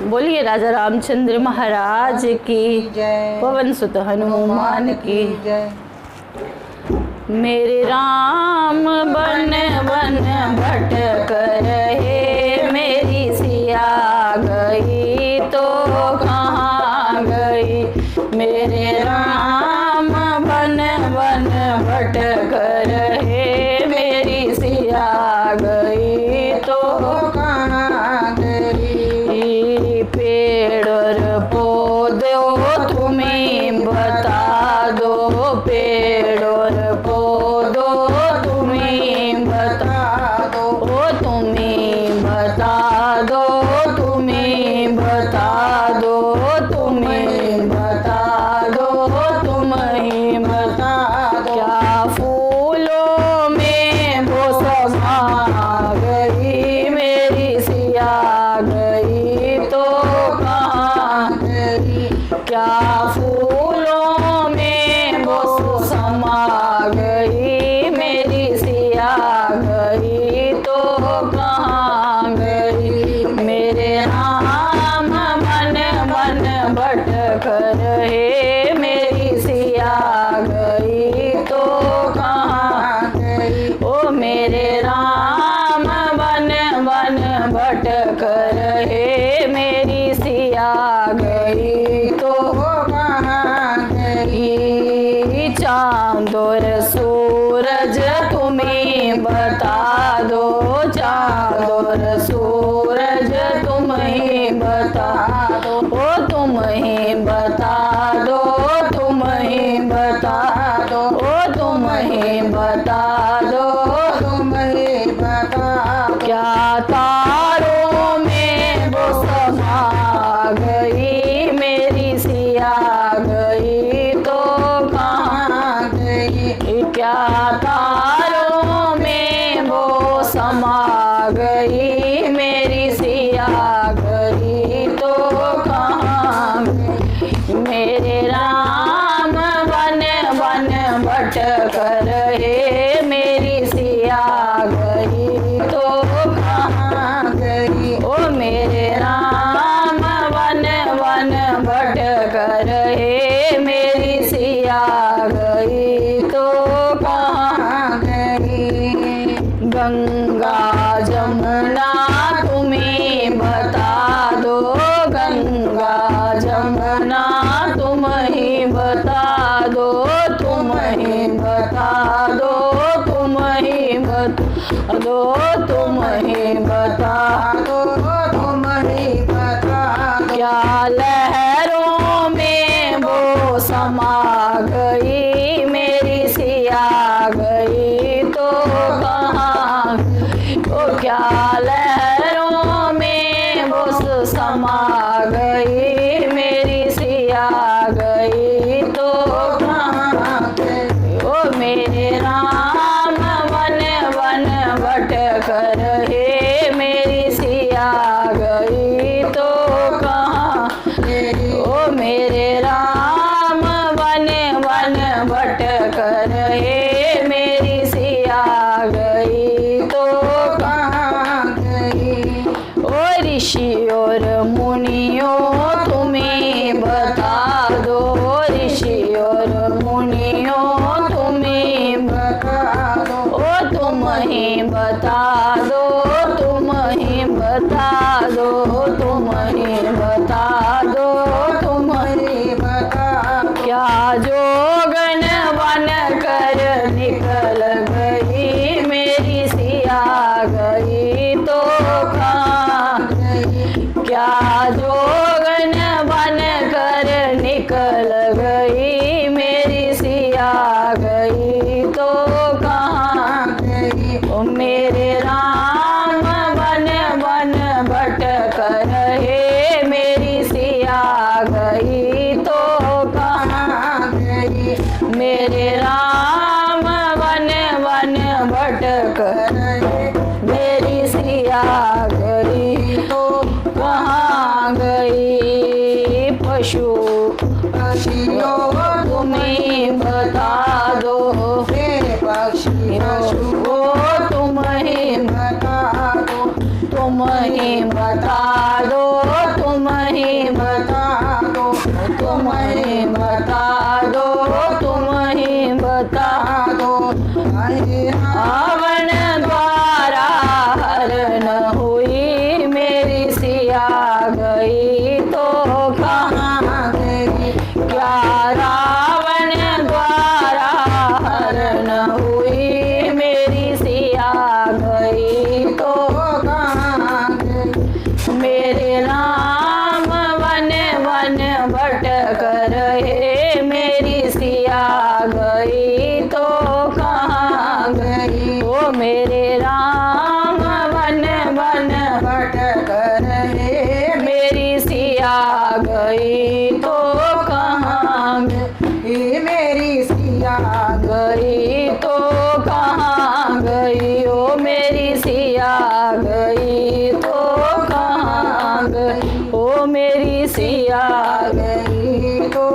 बोलिए राजा रामचंद्र महाराज की जय। पवन सुत हनुमान की जय। मेरे राम बन बन भटक रहे, मेरी सिया गई तो कहाँ गई। मेरे राम बन बन भटक रहे, मेरी सिया गई तो कहाँ गई। पेड़ और पौधों तुम्हें बता दो, पेड़ और पौधों तुम्हें बता दो, तुम्हें बता दो, तुम्हें बता दो, तुम्हें बता दो, तुम्हें बता दो। क्या फूलों में वो समा गई, मेरी सिया गई तो कहाँ गई। क्या फूलों में वो समा गई, मेरी सिया गई तो कहाँ गई। मेरे राम मन मन भटक रहे, मेरी सिया गई तो कहाँ गई। ओ मेरे राम बन बन भटक रहे, मेरी सिया गई तो कहाँ गई। चांद और सूरज तुम्हें बता दो, चांद और सूरज तुम्हें बता दो, ओ तुम्हें बता दो, तुम्हें बता दो, ओ तुम्हें बता दो, तुम्हें बता। क्या तारों में वो समा गई, मेरी सिया गई तो कहाँ गई। क्या तारों में वो समा गई, मेरी सिया गई तो कहाँ गई। मेरे राम वन वन भटक रहे, मेरी सिया गई तो कहाँ गई। ओ मेरे राम वन वन भटक रहे, मेरी सिया गई तो कहाँ गई। गंगा जमुना तुम्हें बता दो, गंगा जमुना तुम्हें बता दो, तुम्हें बता दो, तुम्हें बता दो, तुम्हें बता दो, तुम्हें बता। क्या लहरों में वो समा गई, मेरी सिया गई तो कहाँ। ओ क्या लहरों में वो समा गई, मेरी सिया गई तो कहाँ गई। ओ मेरे राम वन वन भटक रहे, मेरी सिया गई तो कहाँ गई। ओ मेरे राम वन वन भटक रहे, मेरी सिया गई तो कहाँ गई। ओ ऋषि और मुनियों तुम्हें बता दो, ऋषि और मुनियों तुम्हें बता दो, ओ तुम्हें बता दो, तुम्हें बता दो, तुम्हें बता दो, तुम्हें बता। क्या जोगन बन कर निकल गई, मेरी सिया गई तो कहाँ गई। क्या जोगन बन कर निकल गई, मेरी सिया गई तो कहाँ गई। ओ मेरे राम बन बन भटक रहे, मेरी सिया गई तो कहाँ गई। मेरे राम वन वन भटक रहे, मेरी सिया गई तो कहाँ गई। पशु पक्षियों तुम्हें बता दो, हे पक्षियों ओ तुम्हें बता दो, तुम्हें बता दो, तुम्हें मेरे राम वन वन भटक रहे, मेरी सिया गई तो कहाँ गई। ओ मेरे राम वन वन भटक रहे, मेरी सिया गई तो कहाँ गई। मेरी सिया गई तो कहाँ गई। ओ मेरी सिया गई तो कहाँ गई। ओ मेरी सिया गई तो